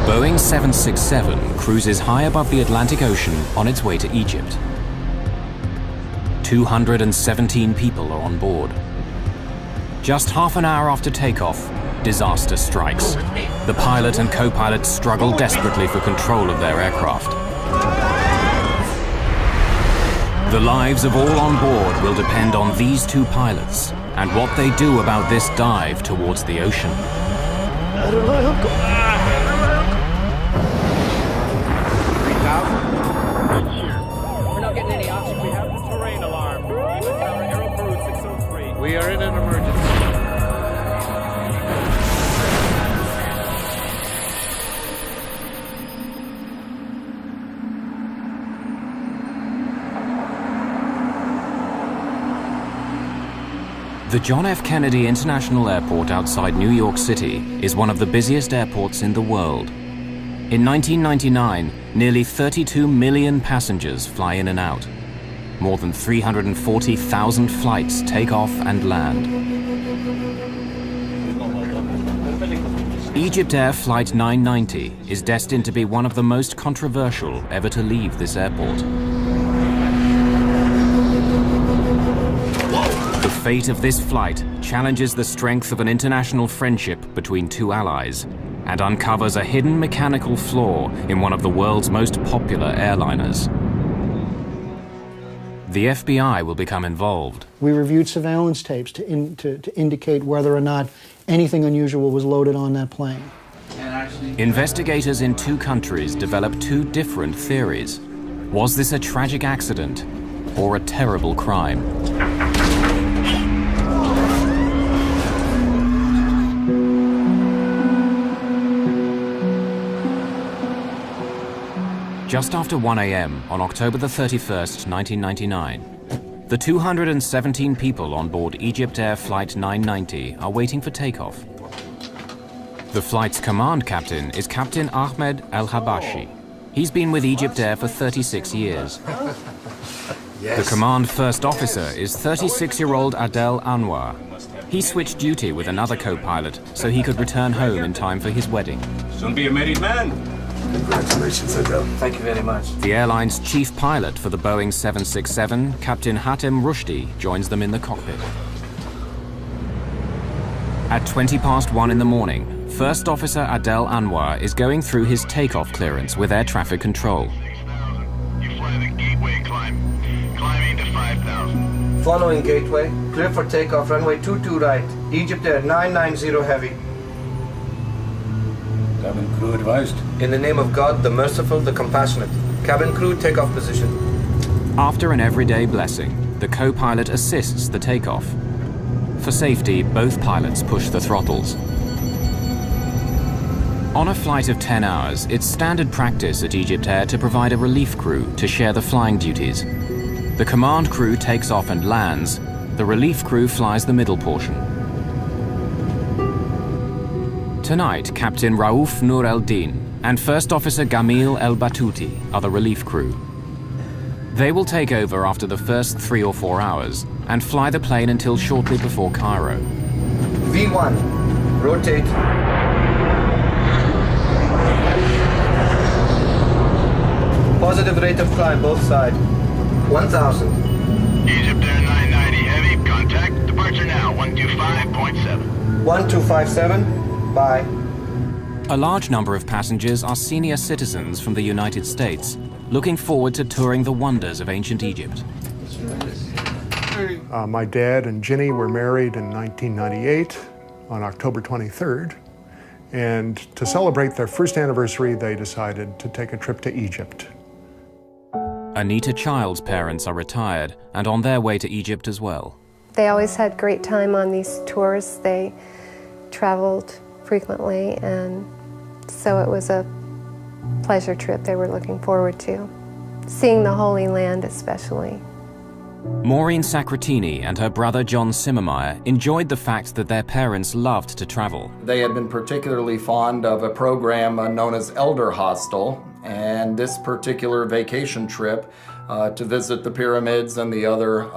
Boeing 767 cruises high above the Atlantic Ocean on its way to Egypt. 217 people are on board. Just half an hour after takeoff, disaster strikes. The pilot and co-pilot struggle desperately for control of their aircraft. The lives of all on board will depend on these two pilots and what they do about this dive towards the ocean. We're not getting any oxygen. We have the terrain alarm. Aero Peru 603. We are in an emergency. The John F. Kennedy International Airport outside New York City is one of the busiest airports in the world. In 1999, nearly 32 million passengers fly in and out. More than 340,000 flights take off and land. EgyptAir Flight 990 is destined to be one of the most controversial ever to leave this airport. The fate of this flight challenges the strength of an international friendship between two allies and uncovers a hidden mechanical flaw in one of the world's most popular airliners. The FBI will become involved. We reviewed surveillance tapes to indicate whether or not anything unusual was loaded on that plane. Investigators in two countries developed two different theories. Was this a tragic accident or a terrible crime? Just after 1 a.m. on October the 31st, 1999, the 217 people on board EgyptAir Flight 990 are waiting for takeoff. The flight's command captain is Captain Ahmed El-Habashi. He's been with EgyptAir for 36 years. The command first officer is 36-year-old Adel Anwar. He switched duty with another co-pilot so he could return home in time for his wedding. Soon be a married man. Congratulations, Adel. Thank you very much. The airline's chief pilot for the Boeing 767, Captain Hatem Rushdie, joins them in the cockpit. At 1:20 in the morning, First Officer Adel Anwar is going through his takeoff clearance with air traffic control. You fly the gateway climb. Climbing to 5,000. Following gateway, clear for takeoff, runway 22 right. EgyptAir 990 heavy. Cabin crew advised. In the name of God, the merciful, the compassionate. Cabin crew, takeoff position. After an everyday blessing, the co-pilot assists the takeoff. For safety, both pilots push the throttles. On a flight of 10 hours, it's standard practice at EgyptAir to provide a relief crew to share the flying duties. The command crew takes off and lands. The relief crew flies the middle portion. Tonight, Captain Raouf Nur el-Din and First Officer Gamil el-Batouti are the relief crew. They will take over after the first 3 or 4 hours and fly the plane until shortly before Cairo. V1, rotate. Positive rate of climb, both sides. 1,000. EgyptAir 990 heavy. Contact. Departure now. 125.7. 1257. Bye. A large number of passengers are senior citizens from the United States, looking forward to touring the wonders of ancient Egypt. My dad and Ginny were married in 1998 on October 23rd, and to celebrate their first anniversary, they decided to take a trip to Egypt. Anita Child's parents are retired and on their way to Egypt as well. They always had great time on these tours. They traveled frequently, and so it was a pleasure trip they were looking forward to, seeing the Holy Land especially. Maureen Sacratini and her brother John Simmermeyer enjoyed the fact that their parents loved to travel. They had been particularly fond of a program known as Elder Hostel, and this particular vacation trip to visit the pyramids and the other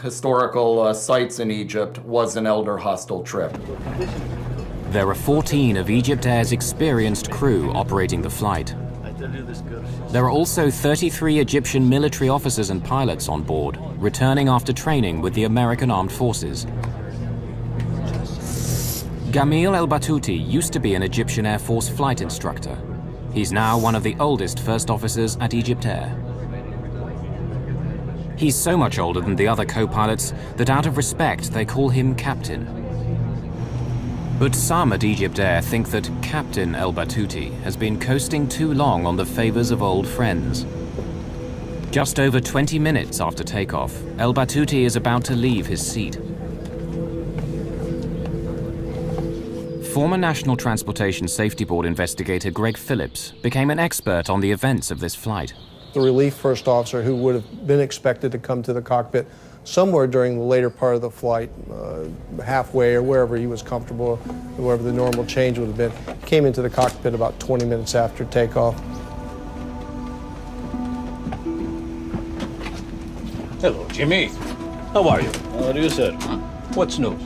historical sites in Egypt was an Elder Hostel trip. There are 14 of EgyptAir's experienced crew operating the flight. There are also 33 Egyptian military officers and pilots on board, returning after training with the American Armed Forces. Gamil El-Batouti used to be an Egyptian Air Force flight instructor. He's now one of the oldest first officers at EgyptAir. He's so much older than the other co-pilots that out of respect they call him Captain. But some at EgyptAir think that Captain El-Batouti has been coasting too long on the favors of old friends. Just over 20 minutes after takeoff, El-Batouti is about to leave his seat. Former National Transportation Safety Board investigator Greg Phillips became an expert on the events of this flight. The relief first officer, who would have been expected to come to the cockpit somewhere during the later part of the flight, halfway or wherever he was comfortable, wherever the normal change would have been, came into the cockpit about 20 minutes after takeoff. Hello, Jimmy. How are you? How are you, sir? What's news?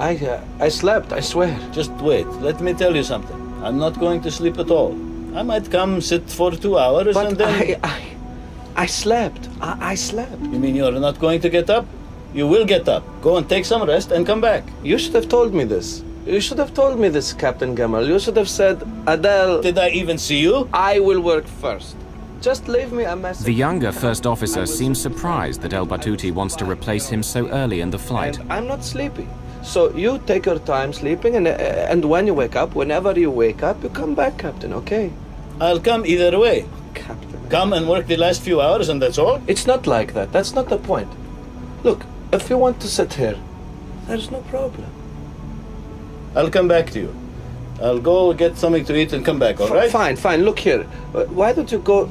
I slept, I swear. Just wait. Let me tell you something. I'm not going to sleep at all. I might come sit for 2 hours but and then... I slept. I slept. You mean you're not going to get up? You will get up. Go and take some rest and come back. You should have told me this. You should have told me this, Captain Gamal. You should have said, Adele... Did I even see you? I will work first. Just leave me a message. The younger first officer seems surprised that El-Batouti wants to replace him so early in the flight. And I'm not sleepy. So you take your time sleeping, and when you wake up, whenever you wake up, you come back, Captain, okay? I'll come either way. Captain. Come and work the last few hours and that's all? It's not like that. That's not the point. Look, if you want to sit here, there's no problem. I'll come back to you. I'll go get something to eat and come back, all right? Fine, fine. Look here. Why don't you go...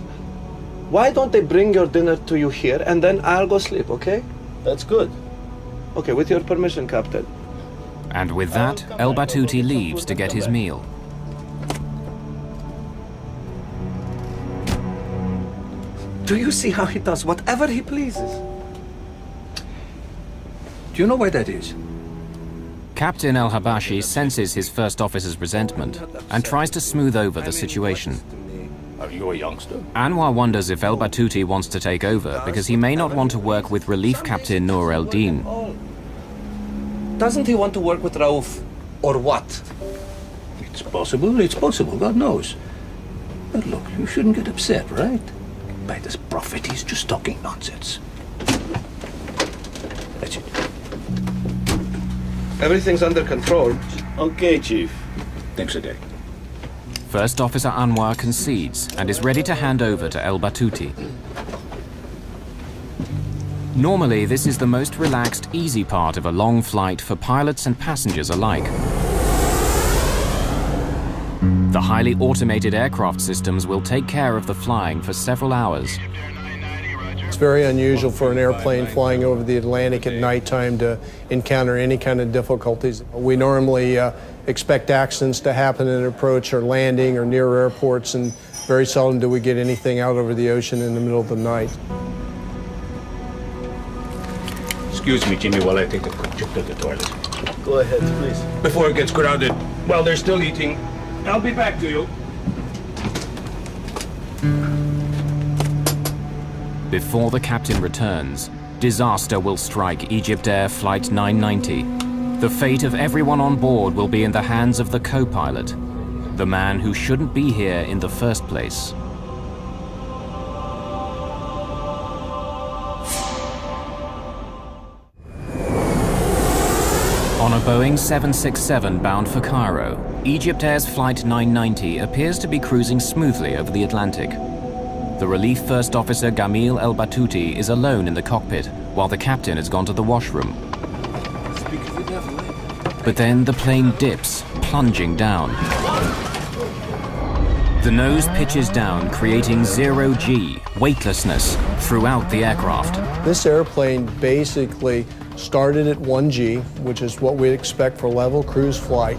Why don't they bring your dinner to you here, and then I'll go sleep, okay? That's good. Okay, with your permission, Captain. And with that, El-Batouti leaves to get his meal. Do you see how he does whatever he pleases? Do you know why that is? Captain El-Habashi senses his first officer's resentment and tries to smooth over the situation. Are you a youngster? Anwar wonders if El-Batouti wants to take over because he may not want to work with Relief Captain Noor el-Din. Doesn't he want to work with Raouf? Or what? It's possible, God knows. But look, you shouldn't get upset, right? By this prophet, he's just talking nonsense. That's it. Everything's under control. Okay, Chief. Thanks a day. First Officer Anwar concedes and is ready to hand over to El-Batouti. Normally, this is the most relaxed, easy part of a long flight for pilots and passengers alike. The highly automated aircraft systems will take care of the flying for several hours. It's very unusual for an airplane flying over the Atlantic at nighttime to encounter any kind of difficulties. We normally expect accidents to happen in approach or landing or near airports, and very seldom do we get anything out over the ocean in the middle of the night. Excuse me, Jimmy, while I take a quick trip to the toilet. Go ahead, please. Before it gets crowded, while they're still eating, I'll be back to you. Before the captain returns, disaster will strike EgyptAir Flight 990. The fate of everyone on board will be in the hands of the co-pilot, the man who shouldn't be here in the first place. On a Boeing 767 bound for Cairo, EgyptAir's Flight 990 appears to be cruising smoothly over the Atlantic. The relief first officer Gamil El-Batouti is alone in the cockpit, while the captain has gone to the washroom. But then the plane dips, plunging down. The nose pitches down, creating zero-G, weightlessness, throughout the aircraft. This airplane basically started at 1G, which is what we expect for level cruise flight.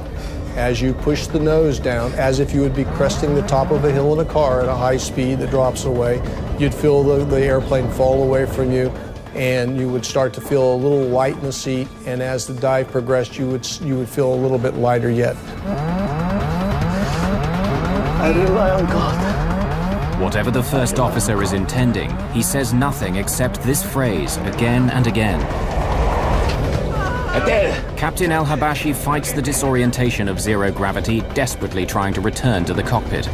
As you push the nose down, as if you would be cresting the top of a hill in a car at a high speed that drops away, you'd feel the airplane fall away from you. and you would start to feel a little light in the seat, and as the dive progressed, you would feel a little bit lighter yet. I rely on God. Whatever the first officer is intending, he says nothing except this phrase again and again. Captain El Habashi fights the disorientation of zero gravity, desperately trying to return to the cockpit.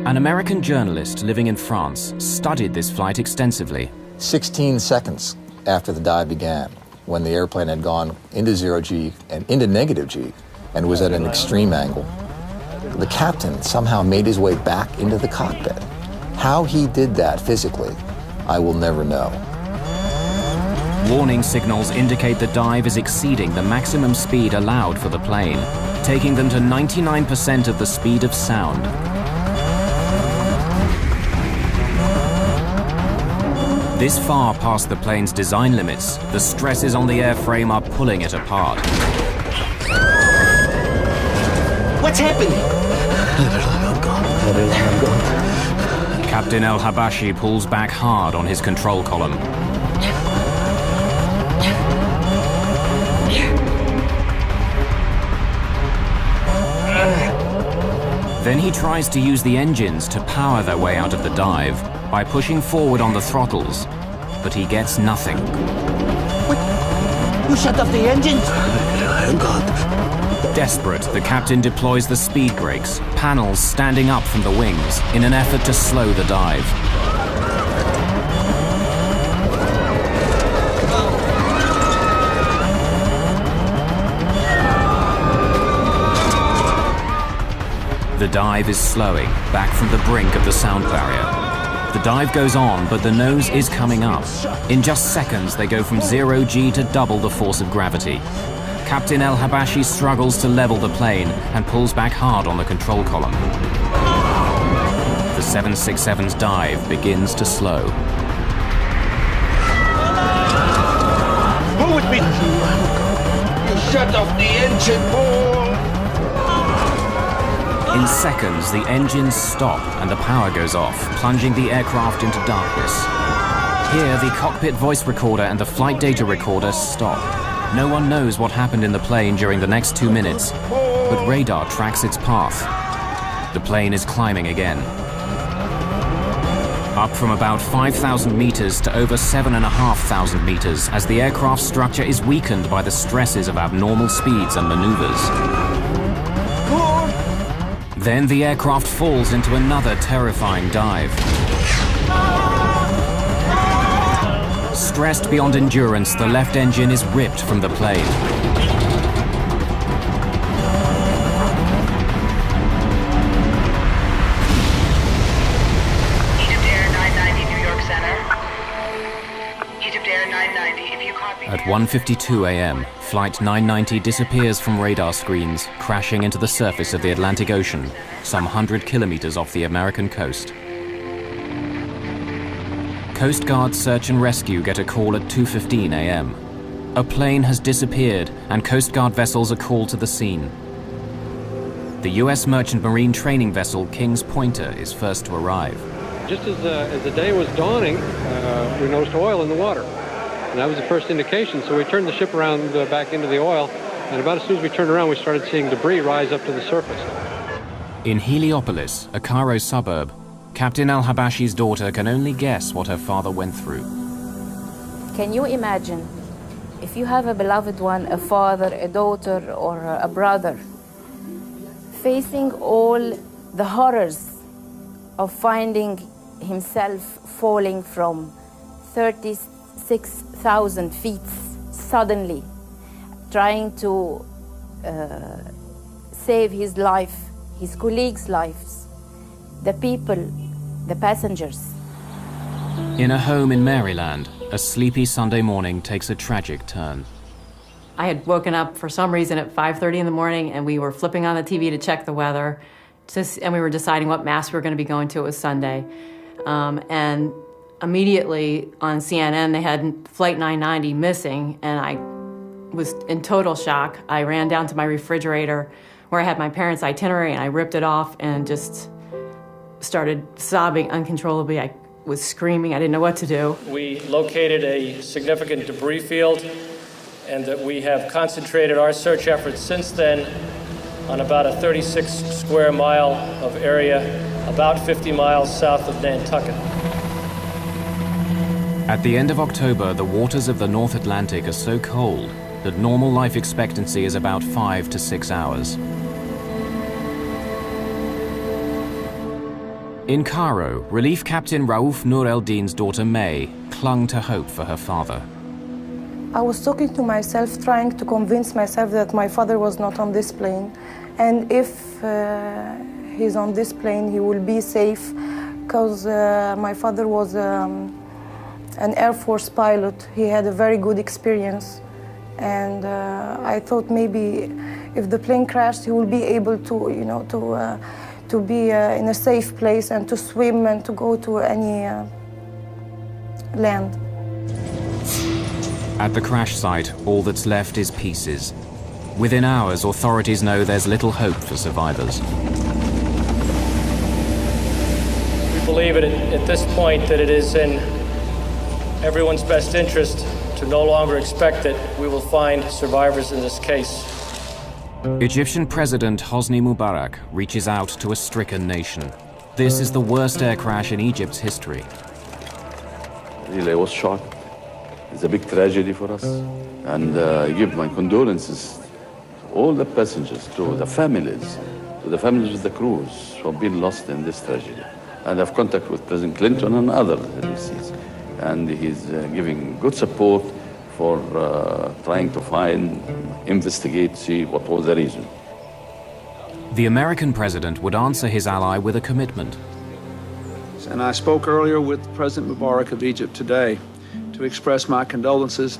An American journalist living in France studied this flight extensively. 16 seconds after the dive began, when the airplane had gone into zero G and into negative G and was at an extreme angle, the captain somehow made his way back into the cockpit. How he did that physically, I will never know. Warning signals indicate the dive is exceeding the maximum speed allowed for the plane, taking them to 99% of the speed of sound. This far past the plane's design limits, the stresses on the airframe are pulling it apart. What's happening? Captain El Habashi pulls back hard on his control column. Then he tries to use the engines to power their way out of the dive by pushing forward on the throttles, but he gets nothing. What? You shut off the engines? Oh, God. Desperate, the captain deploys the speed brakes, panels standing up from the wings, in an effort to slow the dive. The dive is slowing, back from the brink of the sound barrier. The dive goes on, but the nose is coming up. In just seconds, they go from 0 G to double the force of gravity. Captain El Habashi struggles to level the plane and pulls back hard on the control column. The 767's dive begins to slow. Move with me! You shut off the engine, Paul! In seconds, the engines stop and the power goes off, plunging the aircraft into darkness. Here, the cockpit voice recorder and the flight data recorder stop. No one knows what happened in the plane during the next 2 minutes, but radar tracks its path. The plane is climbing again. Up from about 5,000 meters to over 7,500 meters as the aircraft structure is weakened by the stresses of abnormal speeds and maneuvers. Then the aircraft falls into another terrifying dive. Stressed beyond endurance, the left engine is ripped from the plane. EgyptAir 990, New York Center. EgyptAir 990, if you copy... At 1:52 a.m., Flight 990 disappears from radar screens, crashing into the surface of the Atlantic Ocean, some 100 kilometers off the American coast. Coast Guard search and rescue get a call at 2:15 a.m. A plane has disappeared and Coast Guard vessels are called to the scene. The U.S. Merchant Marine training vessel King's Pointer is first to arrive. Just as the day was dawning, we noticed oil in the water. And that was the first indication, so we turned the ship around back into the oil, and about as soon as we turned around, we started seeing debris rise up to the surface. In Heliopolis, a Cairo suburb, Captain El Habashi's daughter can only guess what her father went through. Can you imagine if you have a beloved one, a father, a daughter, or a brother, facing all the horrors of finding himself falling from 36,000 feet suddenly, trying to save his life, his colleagues' lives, the people, the passengers. In a home in Maryland, a sleepy Sunday morning takes a tragic turn. I had woken up for some reason at 5:30 in the morning, and we were flipping on the TV to check the weather, and we were deciding what mass we were going to be going to. It was Sunday. And immediately on CNN, they had Flight 990 missing, and I was in total shock. I ran down to my refrigerator where I had my parents' itinerary, and I ripped it off and just started sobbing uncontrollably. I was screaming. I didn't know what to do. We located a significant debris field, and that we have concentrated our search efforts since then on about a 36 square mile of area, about 50 miles south of Nantucket. At the end of October, the waters of the North Atlantic are so cold that normal life expectancy is about 5 to 6 hours. In Cairo, Relief Captain Raouf Nur el-Din's daughter May clung to hope for her father. I was talking to myself, trying to convince myself that my father was not on this plane. And if he's on this plane, he will be safe, because my father was an Air Force pilot. He had a very good experience. And I thought maybe if the plane crashed, he will be able to, you know, to be in a safe place and to swim and to go to any land. At the crash site, all that's left is pieces. Within hours, authorities know there's little hope for survivors. We believe at this point that it is in everyone's best interest to no longer expect that we will find survivors in this case. Egyptian President Hosni Mubarak reaches out to a stricken nation. This is the worst air crash in Egypt's history. Really, I was shocked. It's a big tragedy for us. And I give my condolences to all the passengers, to the families of the crews who have been lost in this tragedy. And I have contact with President Clinton and other agencies. And he's giving good support for trying to find, investigate, see what was the reason. The American president would answer his ally with a commitment. And I spoke earlier with President Mubarak of Egypt today to express my condolences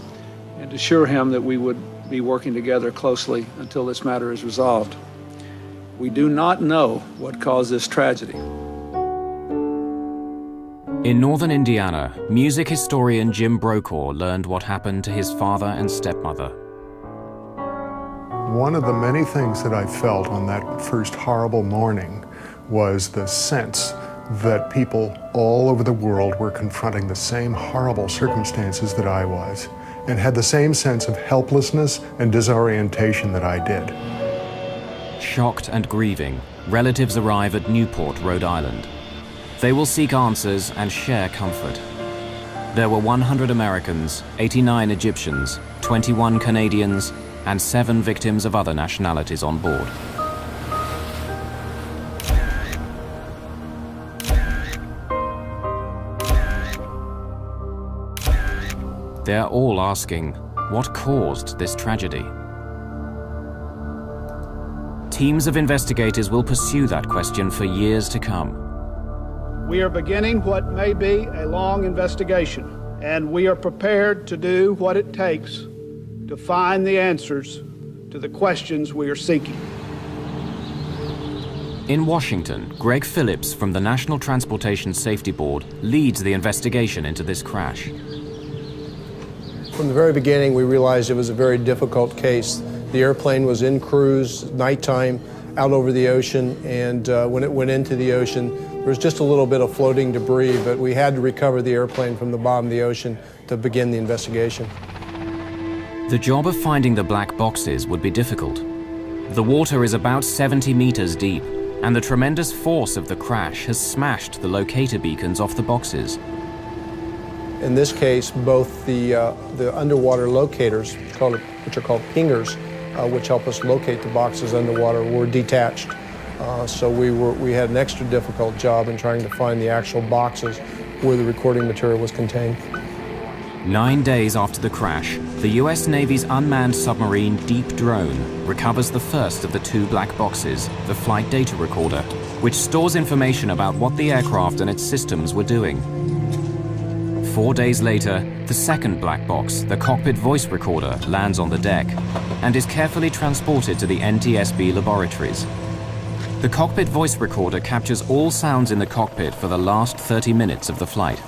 and to assure him that we would be working together closely until this matter is resolved. We do not know what caused this tragedy. In northern Indiana, music historian Jim Brokaw learned what happened to his father and stepmother. One of the many things that I felt on that first horrible morning was the sense that people all over the world were confronting the same horrible circumstances that I was, and had the same sense of helplessness and disorientation that I did. Shocked and grieving, relatives arrive at Newport, Rhode Island. They will seek answers and share comfort. There were 100 Americans, 89 Egyptians, 21 Canadians, and 7 victims of other nationalities on board. They're all asking, what caused this tragedy? Teams of investigators will pursue that question for years to come. We are beginning what may be a long investigation, and we are prepared to do what it takes to find the answers to the questions we are seeking. In Washington, Greg Phillips from the National Transportation Safety Board leads the investigation into this crash. From the very beginning, we realized it was a very difficult case. The airplane was in cruise, nighttime, out over the ocean, and when it went into the ocean, there was just a little bit of floating debris, but we had to recover the airplane from the bottom of the ocean to begin the investigation. The job of finding the black boxes would be difficult. The water is about 70 meters deep, and the tremendous force of the crash has smashed the locator beacons off the boxes. In this case, both the underwater locators, which are called pingers, which help us locate the boxes underwater, were detached. So we had an extra difficult job in trying to find the actual boxes where the recording material was contained. 9 days after the crash, the US Navy's unmanned submarine Deep Drone recovers the first of the 2 black boxes, the flight data recorder, which stores information about what the aircraft and its systems were doing. 4 days later, the second black box, the cockpit voice recorder, lands on the deck and is carefully transported to the NTSB laboratories. The cockpit voice recorder captures all sounds in the cockpit for the last 30 minutes of the flight.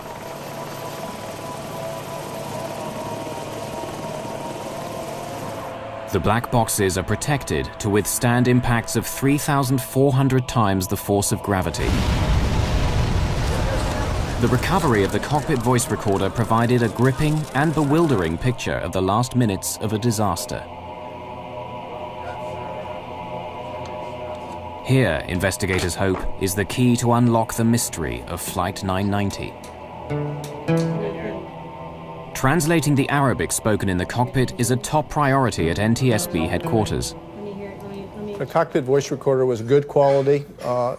The black boxes are protected to withstand impacts of 3,400 times the force of gravity. The recovery of the cockpit voice recorder provided a gripping and bewildering picture of the last minutes of a disaster. Here, investigators hope, is the key to unlock the mystery of Flight 990. Translating the Arabic spoken in the cockpit is a top priority at NTSB headquarters. The cockpit voice recorder was good quality.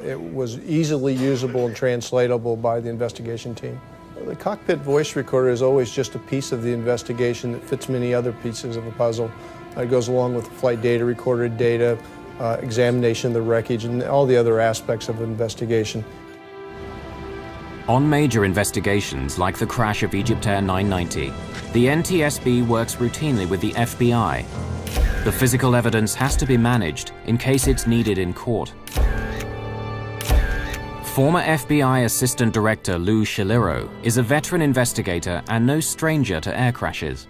It was easily usable and translatable by the investigation team. The cockpit voice recorder is always just a piece of the investigation that fits many other pieces of a puzzle. It goes along with flight data, recorded data, examination of the wreckage, and all the other aspects of an investigation. On major investigations like the crash of EgyptAir 990, the NTSB works routinely with the FBI. The physical evidence has to be managed in case it's needed in court. Former FBI Assistant Director Lou Shaliro is a veteran investigator and no stranger to air crashes.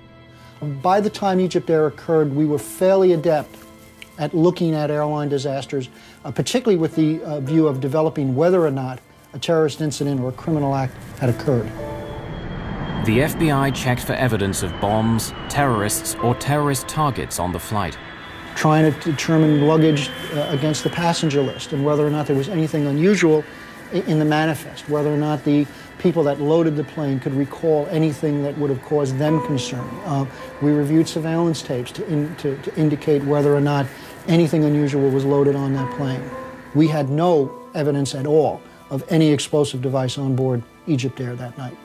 By the time EgyptAir occurred, we were fairly adept at looking at airline disasters, particularly with the view of developing whether or not a terrorist incident or a criminal act had occurred. The FBI checked for evidence of bombs, terrorists, or terrorist targets on the flight. Trying to determine luggage against the passenger list and whether or not there was anything unusual in the manifest, whether or not the people that loaded the plane could recall anything that would have caused them concern. We reviewed surveillance tapes to indicate whether or not anything unusual was loaded on that plane. We had no evidence at all of any explosive device on board EgyptAir that night.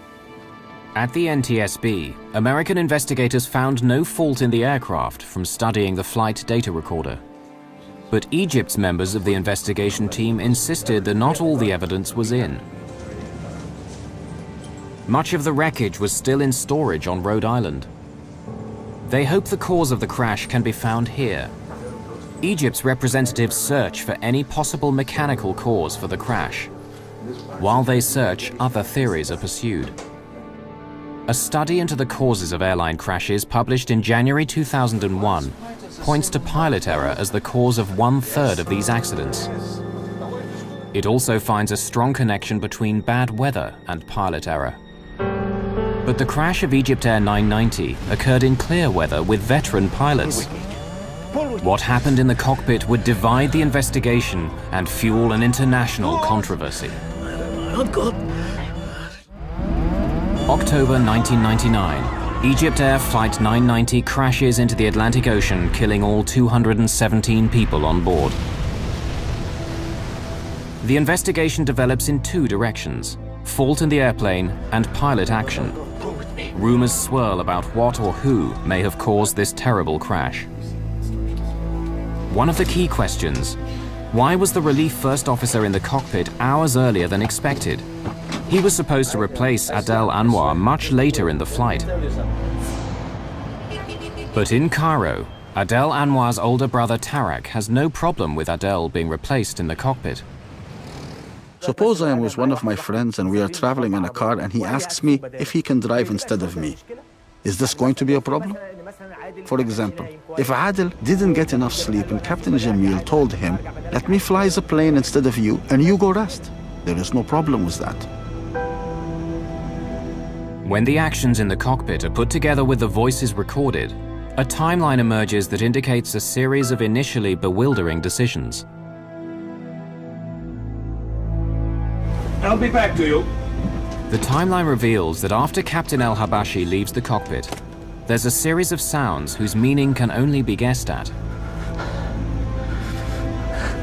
At the NTSB, American investigators found no fault in the aircraft from studying the flight data recorder. But Egypt's members of the investigation team insisted that not all the evidence was in. Much of the wreckage was still in storage on Rhode Island. They hope the cause of the crash can be found here. Egypt's representatives search for any possible mechanical cause for the crash. While they search, other theories are pursued. A study into the causes of airline crashes published in January 2001 points to pilot error as the cause of 1/3 of these accidents. It also finds a strong connection between bad weather and pilot error. But the crash of EgyptAir 990 occurred in clear weather with veteran pilots. What happened in the cockpit would divide the investigation and fuel an international controversy. October 1999, EgyptAir Flight 990 crashes into the Atlantic Ocean, killing all 217 people on board. The investigation develops in two directions: fault in the airplane and pilot action. Rumors swirl about what or who may have caused this terrible crash. One of the key questions: why was the relief first officer in the cockpit hours earlier than expected? He was supposed to replace Adel Anwar much later in the flight. But in Cairo, Adel Anwar's older brother Tarak has no problem with Adel being replaced in the cockpit. Suppose I am with one of my friends and we are traveling in a car and he asks me if he can drive instead of me. Is this going to be a problem? For example, if Adel didn't get enough sleep and Captain Jamil told him, "Let me fly the plane instead of you and you go rest," there is no problem with that. When the actions in the cockpit are put together with the voices recorded, a timeline emerges that indicates a series of initially bewildering decisions. I'll be back to you. The timeline reveals that after Captain El Habashi leaves the cockpit, there's a series of sounds whose meaning can only be guessed at.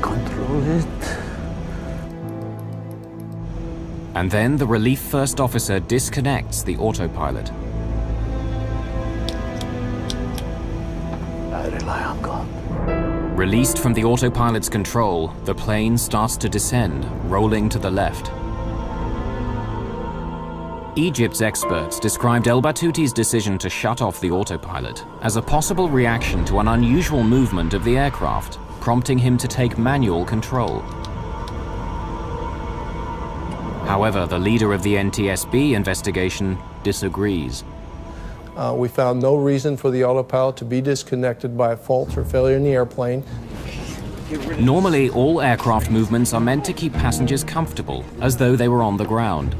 Control it. And then the relief first officer disconnects the autopilot. I rely on God. Released from the autopilot's control, the plane starts to descend, rolling to the left. Egypt's experts described El Batuti's decision to shut off the autopilot as a possible reaction to an unusual movement of the aircraft, prompting him to take manual control. However, the leader of the NTSB investigation disagrees. We found no reason for the autopilot to be disconnected by a fault or failure in the airplane. Normally, all aircraft movements are meant to keep passengers comfortable, as though they were on the ground.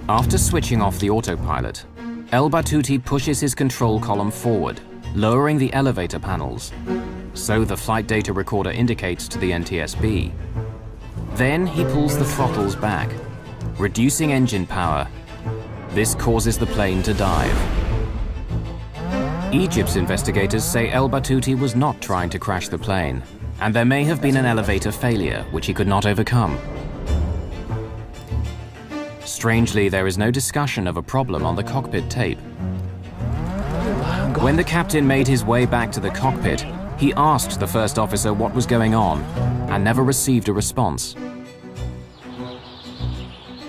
After switching off the autopilot, El Batouti pushes his control column forward, lowering the elevator panels. So the flight data recorder indicates to the NTSB. Then he pulls the throttles back, reducing engine power. This causes the plane to dive. Egypt's investigators say El Batouti was not trying to crash the plane, and there may have been an elevator failure which he could not overcome. Strangely, there is no discussion of a problem on the cockpit tape. When the captain made his way back to the cockpit, he asked the first officer what was going on and never received a response.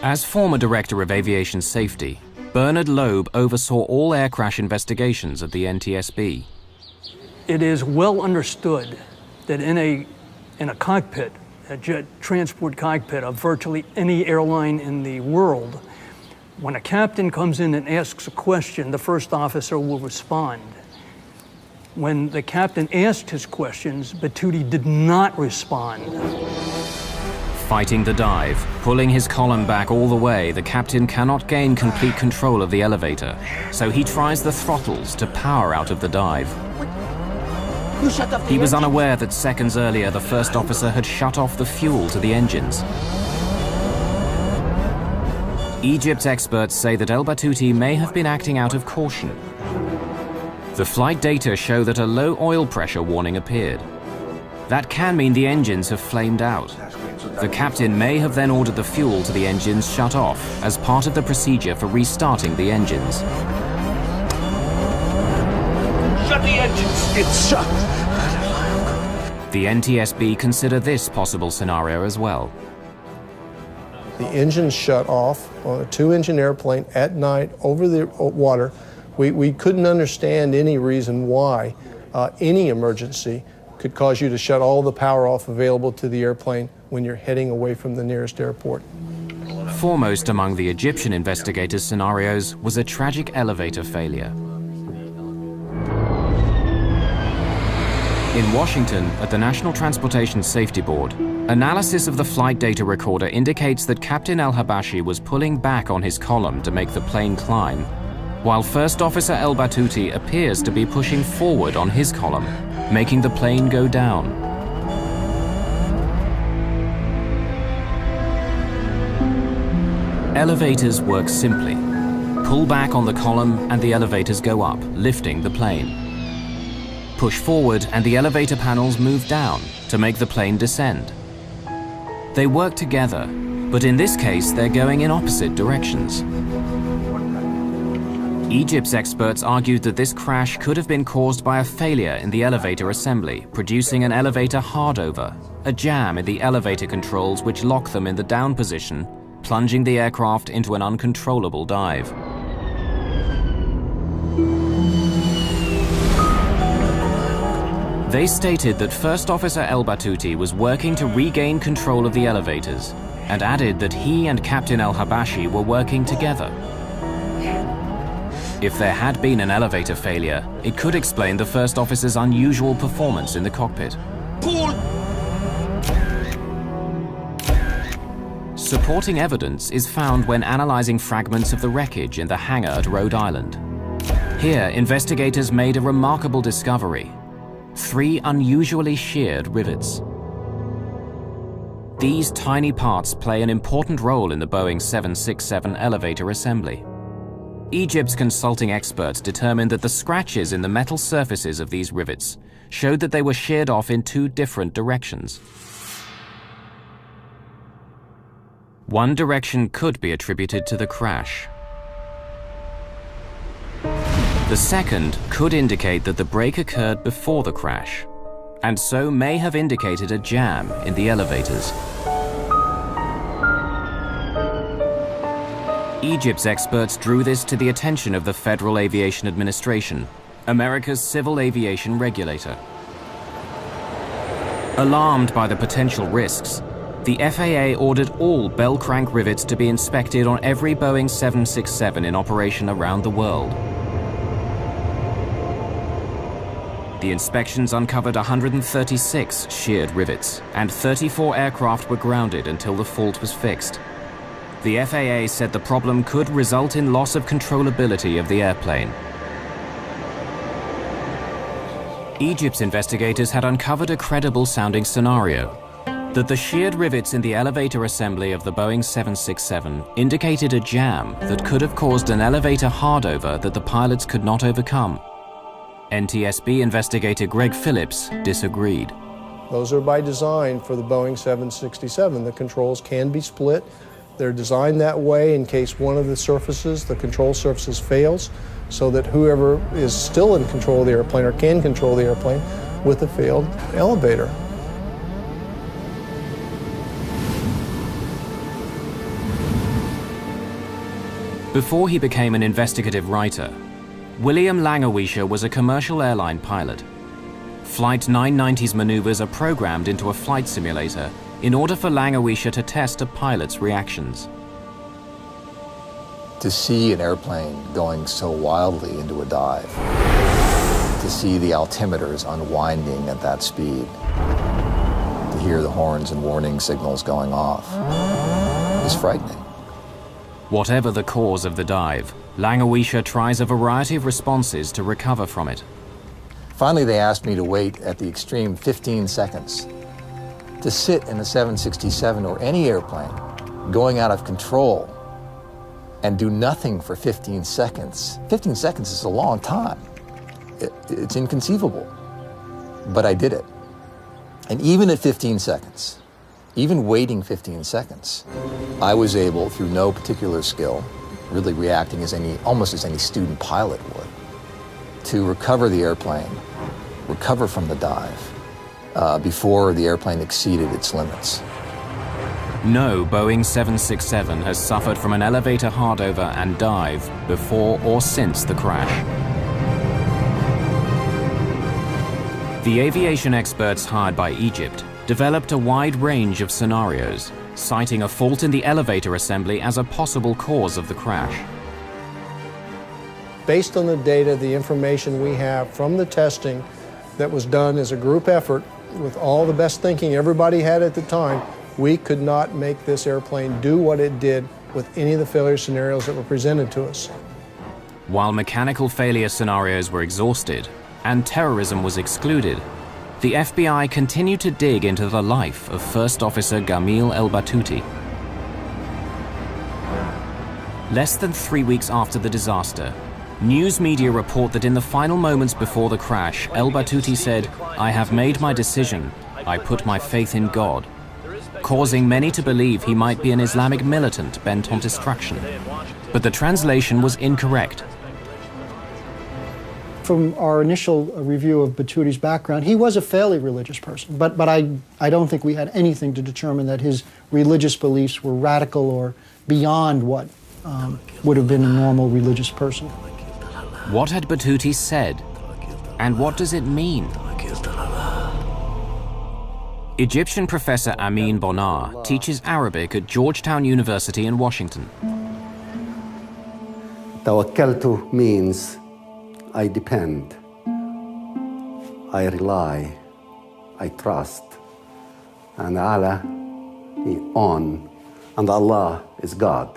As former director of aviation safety, Bernard Loeb oversaw all air crash investigations at the NTSB. It is well understood that in a cockpit, a jet transport cockpit of virtually any airline in the world, when a captain comes in and asks a question, the first officer will respond. When the captain asked his questions, Batouti did not respond. Fighting the dive, pulling his column back all the way, the captain cannot gain complete control of the elevator, so he tries the throttles to power out of the dive. He was unaware that seconds earlier the first officer had shut off the fuel to the engines. Egypt's experts say that El Batouti may have been acting out of caution. The flight data show that a low oil pressure warning appeared. That can mean the engines have flamed out. The captain may have then ordered the fuel to the engines shut off as part of the procedure for restarting the engines. Shut the engines! It's shut! The NTSB consider this possible scenario as well. The engines shut off on a two-engine airplane at night over the water. We couldn't understand any reason why any emergency could cause you to shut all the power off available to the airplane when you're heading away from the nearest airport. Foremost among the Egyptian investigators' scenarios was a tragic elevator failure. In Washington, at the National Transportation Safety Board, analysis of the flight data recorder indicates that Captain El-Habashi was pulling back on his column to make the plane climb, while First Officer El Batouti appears to be pushing forward on his column, making the plane go down. Elevators work simply. Pull back on the column and the elevators go up, lifting the plane. Push forward and the elevator panels move down to make the plane descend. They work together, but in this case they're going in opposite directions. Egypt's experts argued that this crash could have been caused by a failure in the elevator assembly, producing an elevator hardover, a jam in the elevator controls which lock them in the down position, plunging the aircraft into an uncontrollable dive. They stated that First Officer El Batouti was working to regain control of the elevators and added that he and Captain El-Habashi were working together. If there had been an elevator failure, it could explain the First Officer's unusual performance in the cockpit. Supporting evidence is found when analyzing fragments of the wreckage in the hangar at Rhode Island. Here, investigators made a remarkable discovery: 3 unusually sheared rivets. These tiny parts play an important role in the Boeing 767 elevator assembly. Egypt's consulting experts determined that the scratches in the metal surfaces of these rivets showed that they were sheared off in 2 different directions. One direction could be attributed to the crash. The second could indicate that the break occurred before the crash, and so may have indicated a jam in the elevators. Egypt's experts drew this to the attention of the Federal Aviation Administration, America's civil aviation regulator. Alarmed by the potential risks, the FAA ordered all bell crank rivets to be inspected on every Boeing 767 in operation around the world. The inspections uncovered 136 sheared rivets, and 34 aircraft were grounded until the fault was fixed. the FAA said the problem could result in loss of controllability of the airplane. Egypt's investigators had uncovered a credible-sounding scenario, that the sheared rivets in the elevator assembly of the Boeing 767 indicated a jam that could have caused an elevator hardover that the pilots could not overcome. NTSB investigator Greg Phillips disagreed. Those are by design for the Boeing 767. The controls can be split. They're designed that way in case one of the surfaces, the control surfaces, fails, so that whoever is still in control of the airplane or can control the airplane with a failed elevator. Before he became an investigative writer, William Langewiescher was a commercial airline pilot. Flight 990's maneuvers are programmed into a flight simulator in order for Langewiescher to test a pilot's reactions. To see an airplane going so wildly into a dive, to see the altimeters unwinding at that speed, to hear the horns and warning signals going off, is frightening. Whatever the cause of the dive, Langewiescher tries a variety of responses to recover from it. Finally, they asked me to wait at the extreme 15 seconds. To sit in a 767 or any airplane going out of control and do nothing for 15 seconds. 15 seconds is a long time. It's inconceivable. But I did it. And even at 15 seconds, even waiting 15 seconds, I was able, through no particular skill, really reacting almost as any student pilot would, to recover the airplane, recover from the dive, before the airplane exceeded its limits. No Boeing 767 has suffered from an elevator hardover and dive before or since the crash. The aviation experts hired by Egypt developed a wide range of scenarios, citing a fault in the elevator assembly as a possible cause of the crash. Based on the data, the information we have from the testing that was done as a group effort with all the best thinking everybody had at the time, we could not make this airplane do what it did with any of the failure scenarios that were presented to us. While mechanical failure scenarios were exhausted and terrorism was excluded, the FBI continued to dig into the life of First Officer Gamil El-Batouti. Less than 3 weeks after the disaster, news media report that in the final moments before the crash, El-Batouti said, "I have made my decision. I put my faith in God," causing many to believe he might be an Islamic militant bent on destruction. But the translation was incorrect. From our initial review of Batouti's background, he was a fairly religious person, but I don't think we had anything to determine that his religious beliefs were radical or beyond what would have been a normal religious person. What had Batouti said, and what does it mean? Egyptian professor Amin Bonar teaches Arabic at Georgetown University in Washington. Tawakkaltu means I depend, I rely, I trust, and Allah is on, and Allah is God.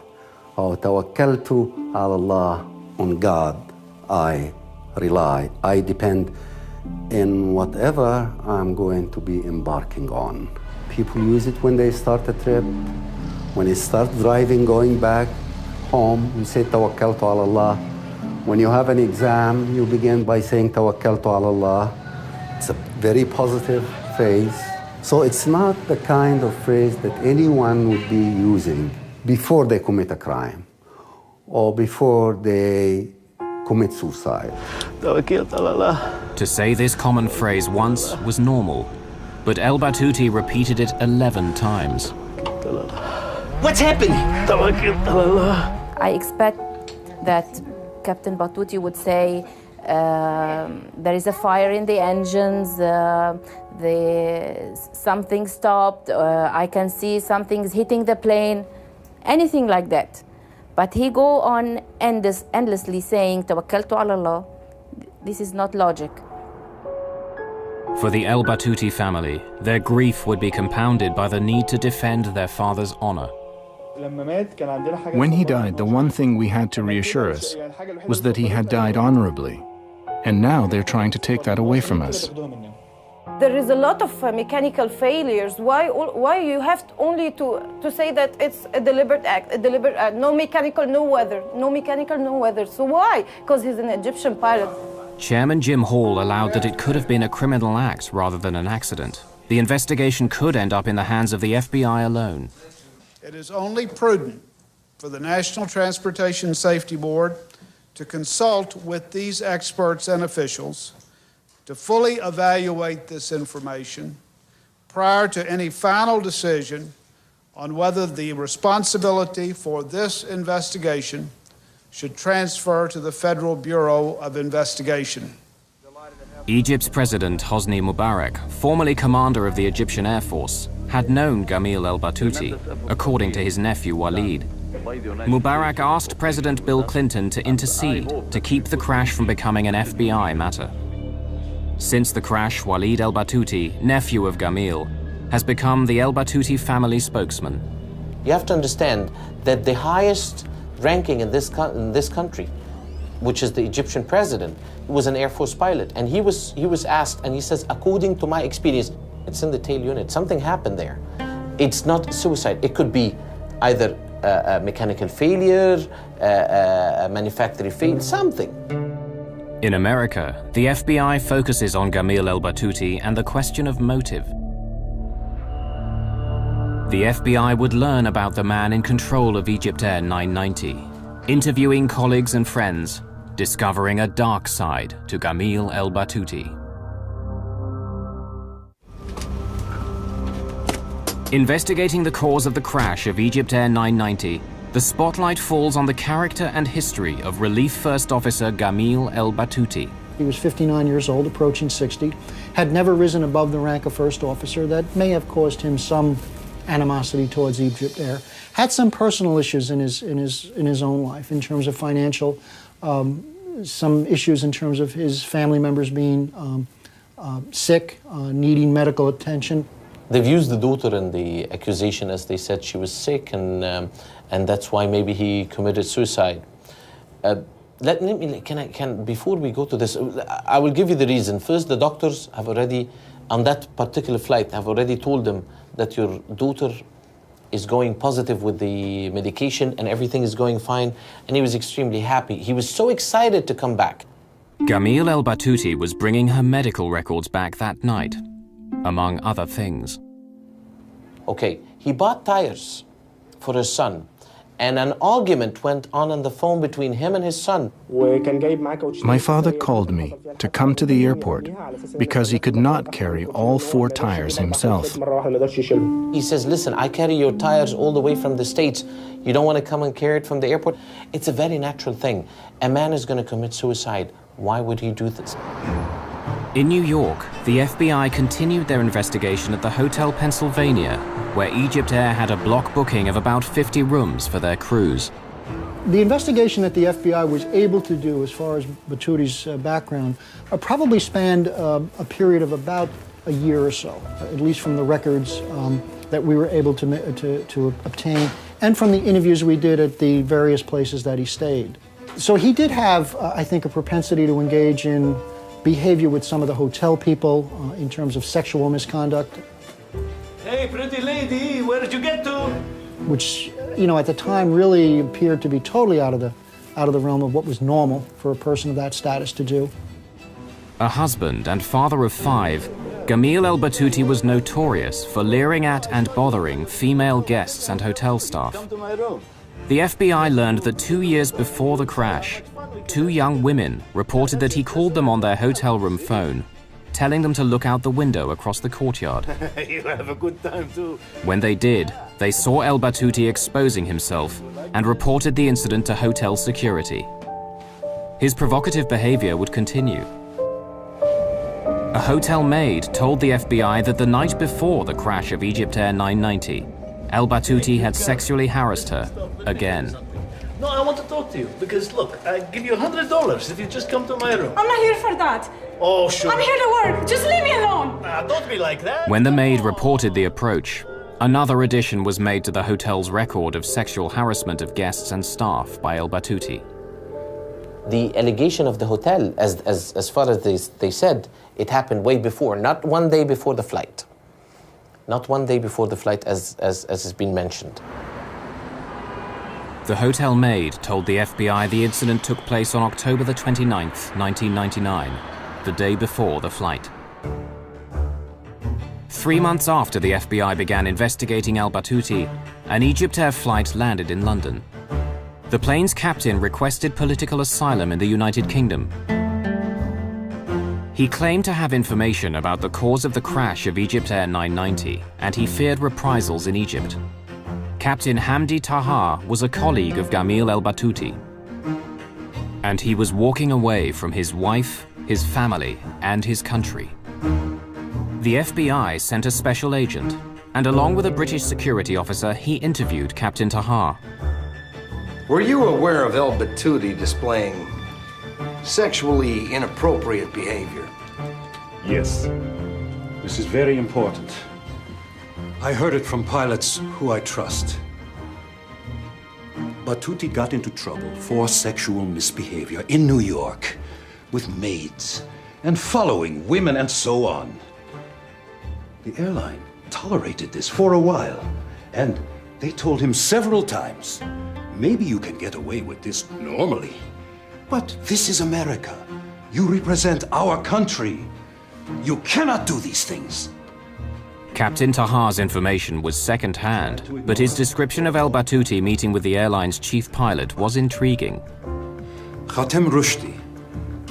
Oh, tawakkaltu ala Allah, on God I rely, I depend in whatever I'm going to be embarking on. People use it when they start a trip, when they start driving, going back home, we say tawakkaltu ala Allah. When you have an exam, you begin by saying tawakkaltu ala Allah. It's a very positive phrase. So it's not the kind of phrase that anyone would be using before they commit a crime or before they commit suicide. To say this common phrase once was normal, but El-Batouti repeated it 11 times. What's happening? I expect that Captain Batouti would say, there is a fire in the engines, something stopped, I can see something's hitting the plane, anything like that. But he go on endlessly saying, Tawakkaltu ala Allah. This is not logic. For the El-Batouti family, their grief would be compounded by the need to defend their father's honor. When he died, the one thing we had to reassure us was that he had died honorably. And now they're trying to take that away from us. There is a lot of mechanical failures. Why you have only to say that it's a deliberate act, no mechanical, no weather, no mechanical, no weather. So why? Because he's an Egyptian pilot. Chairman Jim Hall allowed that it could have been a criminal act rather than an accident. The investigation could end up in the hands of the FBI alone. It is only prudent for the National Transportation Safety Board to consult with these experts and officials to fully evaluate this information prior to any final decision on whether the responsibility for this investigation should transfer to the Federal Bureau of Investigation. Egypt's President Hosni Mubarak, formerly commander of the Egyptian Air Force, had known Gamil el-Batouti, according to his nephew Walid. Mubarak asked President Bill Clinton to intercede to keep the crash from becoming an FBI matter. Since the crash, Walid el-Batouti, nephew of Gamil, has become the el-Batouti family spokesman. You have to understand that the highest ranking in this country, which is the Egyptian president, was an Air Force pilot. And he was asked, and he says, according to my experience, it's in the tail unit. Something happened there. It's not suicide. It could be either a mechanical failure, a manufacturing failure, something. In America, the FBI focuses on Gamil el-Batouti and the question of motive. The FBI would learn about the man in control of EgyptAir 990, interviewing colleagues and friends, discovering a dark side to Gamil el-Batouti. Investigating the cause of the crash of EgyptAir 990, the spotlight falls on the character and history of Relief First Officer Gamil el-Batouti. He was 59 years old, approaching 60, had never risen above the rank of first officer. That may have caused him some animosity towards EgyptAir. Had some personal issues in his own life, in terms of financial, some issues in terms of his family members being sick, needing medical attention. They've used the daughter in the accusation as they said she was sick, and that's why maybe he committed suicide. Before we go to this, I will give you the reason. First, the doctors have already, on that particular flight, have already told them that your daughter is going positive with the medication and everything is going fine, and he was extremely happy. He was so excited to come back. Gamil el-Batouti was bringing her medical records back that night, among other things. Okay, he bought tires for his son, and an argument went on the phone between him and his son. My father called me to come to the airport because he could not carry all 4 tires himself. He says, listen, I carry your tires all the way from the States. You don't want to come and carry it from the airport? It's a very natural thing. A man is going to commit suicide. Why would he do this? In New York, the FBI continued their investigation at the Hotel Pennsylvania, where EgyptAir had a block booking of about 50 rooms for their crews. The investigation that the FBI was able to do as far as Batouti's background probably spanned a period of about a year or so, at least from the records that we were able to obtain and from the interviews we did at the various places that he stayed. So he did have, I think, a propensity to engage in behavior with some of the hotel people in terms of sexual misconduct. Hey, pretty lady, where did you get to? Which, you know, at the time really appeared to be totally out of the realm of what was normal for a person of that status to do. A husband and father of 5, Gamil el-Batouti was notorious for leering at and bothering female guests and hotel staff. Come to my room. The FBI learned that 2 years before the crash, 2 young women reported that he called them on their hotel room phone, telling them to look out the window across the courtyard. You have a good time too. When they did, they saw el-Batouti exposing himself and reported the incident to hotel security. His provocative behavior would continue. A hotel maid told the FBI that the night before the crash of EgyptAir 990, el-Batouti had sexually harassed her again. No, I want to talk to you because look, I give you $100 if you just come to my room. I'm not here for that. Oh, sure. I'm here to work. Just leave me alone. Don't be like that. When the maid reported the approach, Another addition was made to the hotel's record of sexual harassment of guests and staff by el-Batouti. The allegation of the hotel, as far as they said, it happened way before, not 1 day before the flight. Not 1 day before the flight, as has been mentioned. The hotel maid told the FBI the incident took place on October the 29th, 1999, the day before the flight. 3 months after the FBI began investigating el-Batouti, an EgyptAir flight landed in London. The plane's captain requested political asylum in the United Kingdom. He claimed to have information about the cause of the crash of EgyptAir 990, and he feared reprisals in Egypt. Captain Hamdi Taha was a colleague of Gamil el-Batouti, and he was walking away from his wife, his family, and his country. The FBI sent a special agent, and along with a British security officer, he interviewed Captain Taha. Were you aware of el-Batouti displaying sexually inappropriate behavior? Yes. This is very important. I heard it from pilots who I trust. Batouti got into trouble for sexual misbehavior in New York with maids and following women and so on. The airline tolerated this for a while, and they told him several times, maybe you can get away with this normally, but this is America. You represent our country. You cannot do these things. Captain Taha's information was second-hand, but his description of el-Batouti meeting with the airline's chief pilot was intriguing. Khatem Rushdie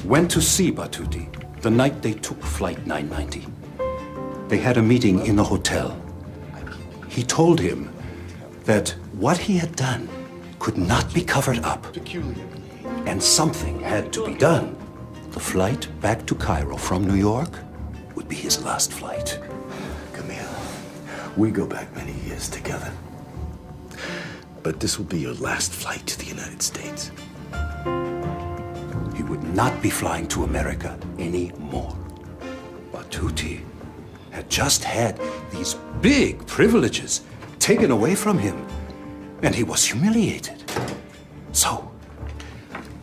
went to see Batouti the night they took Flight 990. They had a meeting in the hotel. He told him that what he had done could not be covered up, and something had to be done. The flight back to Cairo from New York would be his last flight. We go back many years together. But this will be your last flight to the United States. He would not be flying to America anymore. Batouti had just had these big privileges taken away from him, and he was humiliated. So,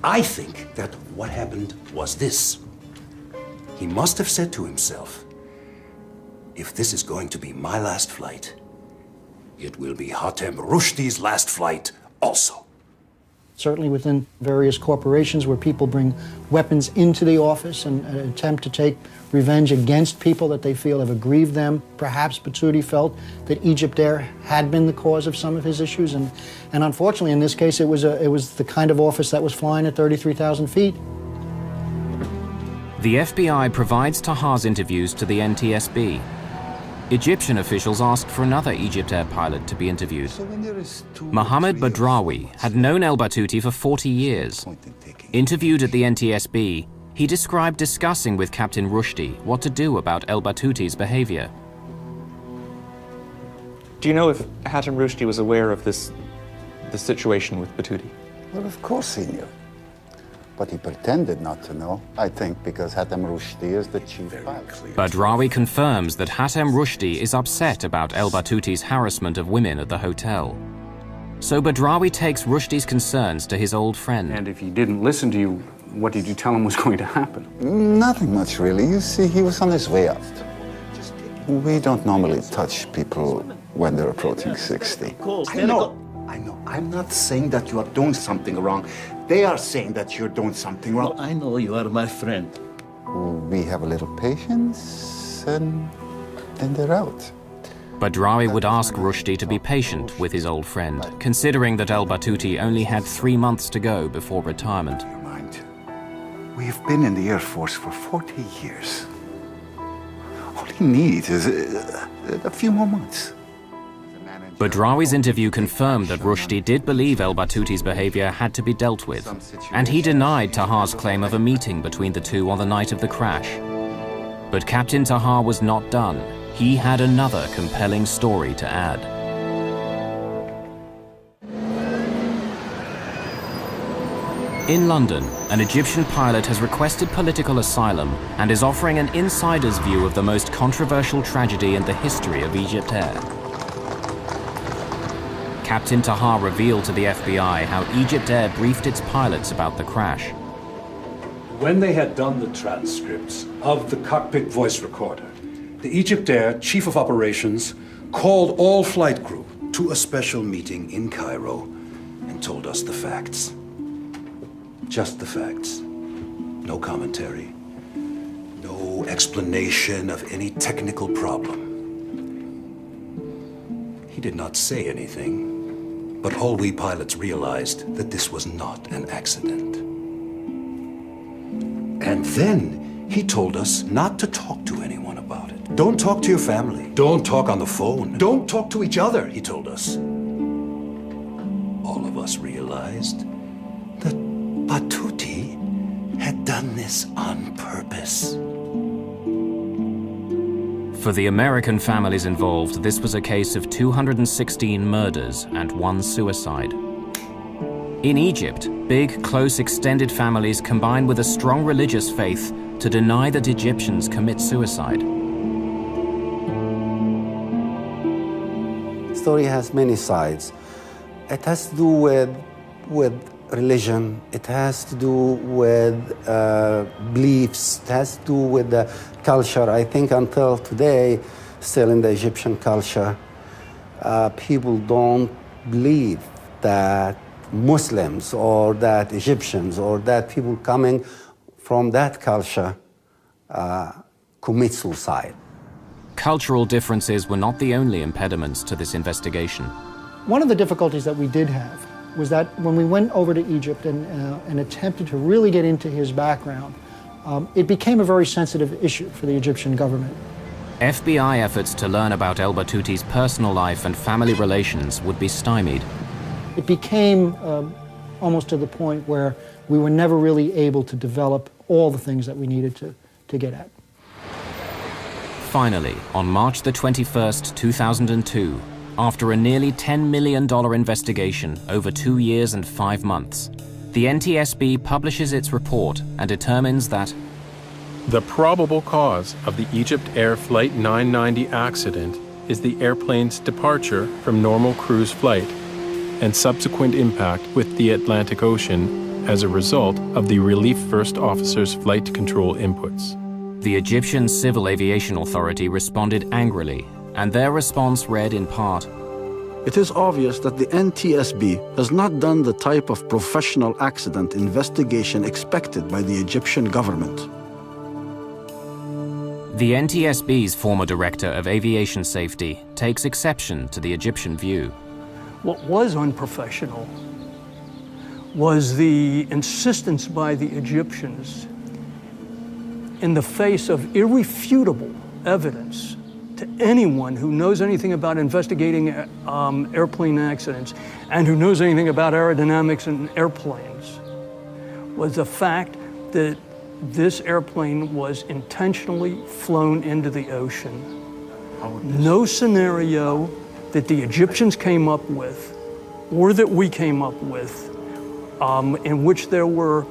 I think that what happened was this. He must have said to himself, if this is going to be my last flight, it will be Khatem Rushdie's last flight also. Certainly within various corporations where people bring weapons into the office and attempt to take revenge against people that they feel have aggrieved them. Perhaps Batouti felt that EgyptAir had been the cause of some of his issues, and unfortunately in this case it was the kind of office that was flying at 33,000 feet. The FBI provides Taha's interviews to the NTSB. Egyptian officials asked for another EgyptAir pilot to be interviewed. Mohammed Badrawi had known el-Batouti for 40 years. Interviewed at the NTSB, he described discussing with Captain Rushdie what to do about el-Batouti's behavior. Do you know if Khatem Rushdie was aware of the situation with Batouti? Well, of course he knew. But he pretended not to know, I think, because Khatem Rushdie is the chief pilot. Badrawi confirms that Khatem Rushdie is upset about el-Batouti's harassment of women at the hotel. So Badrawi takes Rushdie's concerns to his old friend. And if he didn't listen to you, what did you tell him was going to happen? Nothing much, really. You see, he was on his way out. We don't normally touch people when they're approaching 60. I know. I'm not saying that you are doing something wrong. They are saying that you're doing something wrong. Well, I know you are my friend. We have a little patience, and then they're out. Badrawi would ask Rushdie to be patient with his old friend, considering that el-Batouti only had 3 months to go before retirement. We've been in the Air Force for 40 years. All he needs is a few more months. Badrawi's interview confirmed that Rushdie did believe el-Batouti's behavior had to be dealt with, and he denied Taha's claim of a meeting between the two on the night of the crash. But Captain Taha was not done. He had another compelling story to add. In London, an Egyptian pilot has requested political asylum and is offering an insider's view of the most controversial tragedy in the history of EgyptAir. Captain Tahar revealed to the FBI how EgyptAir briefed its pilots about the crash. When they had done the transcripts of the cockpit voice recorder, the EgyptAir Chief of Operations called all flight crew to a special meeting in Cairo and told us the facts. Just the facts. No commentary. No explanation of any technical problem. He did not say anything, but all we pilots realized that this was not an accident. And then he told us not to talk to anyone about it. Don't talk to your family. Don't talk on the phone. Don't talk to each other, he told us. All of us realized that Batuti had done this on purpose. For the American families involved, this was a case of 216 murders and 1 suicide. In Egypt, big, close, extended families combine with a strong religious faith to deny that Egyptians commit suicide. The story has many sides. It has to do with religion. It has to do with beliefs. It has to do with the culture. I think until today, still in the Egyptian culture, people don't believe that Muslims or that Egyptians or that people coming from that culture commit suicide. Cultural differences were not the only impediments to this investigation. One of the difficulties that we did have was that when we went over to Egypt and attempted to really get into his background, it became a very sensitive issue for the Egyptian government. FBI efforts to learn about El Batuti's personal life and family relations would be stymied. It became almost to the point where we were never really able to develop all the things that we needed to get at. Finally, on March the 21st, 2002, after a nearly $10 million investigation over 2 years and 5 months, the NTSB publishes its report and determines that the probable cause of the EgyptAir Flight 990 accident is the airplane's departure from normal cruise flight and subsequent impact with the Atlantic Ocean as a result of the Relief First Officer's flight control inputs. The Egyptian Civil Aviation Authority responded angrily, and their response read in part, It is obvious that the NTSB has not done the type of professional accident investigation expected by the Egyptian government. The NTSB's former director of aviation safety takes exception to the Egyptian view. What was unprofessional was the insistence by the Egyptians in the face of irrefutable evidence to anyone who knows anything about investigating airplane accidents and who knows anything about aerodynamics in airplanes, was the fact that this airplane was intentionally flown into the ocean. No scenario that the Egyptians came up with, or that we came up with, in which there were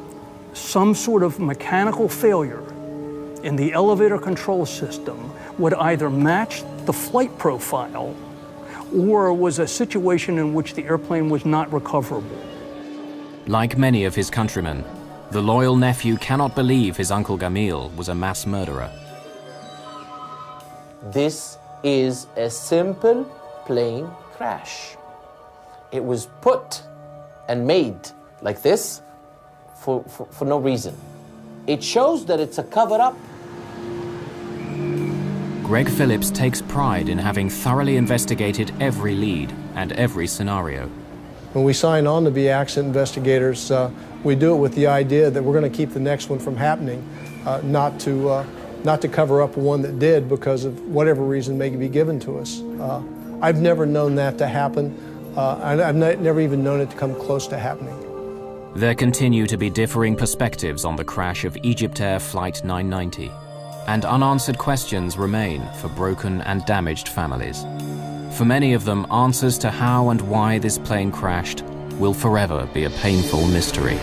some sort of mechanical failure in the elevator control system would either match the flight profile or was a situation in which the airplane was not recoverable. Like many of his countrymen, the loyal nephew cannot believe his uncle Gamil was a mass murderer. This is a simple plane crash. It was put and made like this for no reason. It shows that it's a cover-up. Greg Phillips takes pride in having thoroughly investigated every lead and every scenario. When we sign on to be accident investigators, we do it with the idea that we're going to keep the next one from happening, not to cover up one that did because of whatever reason may be given to us. I've never known that to happen. I've never even known it to come close to happening. There continue to be differing perspectives on the crash of EgyptAir Flight 990, and unanswered questions remain for broken and damaged families. For many of them, answers to how and why this plane crashed will forever be a painful mystery.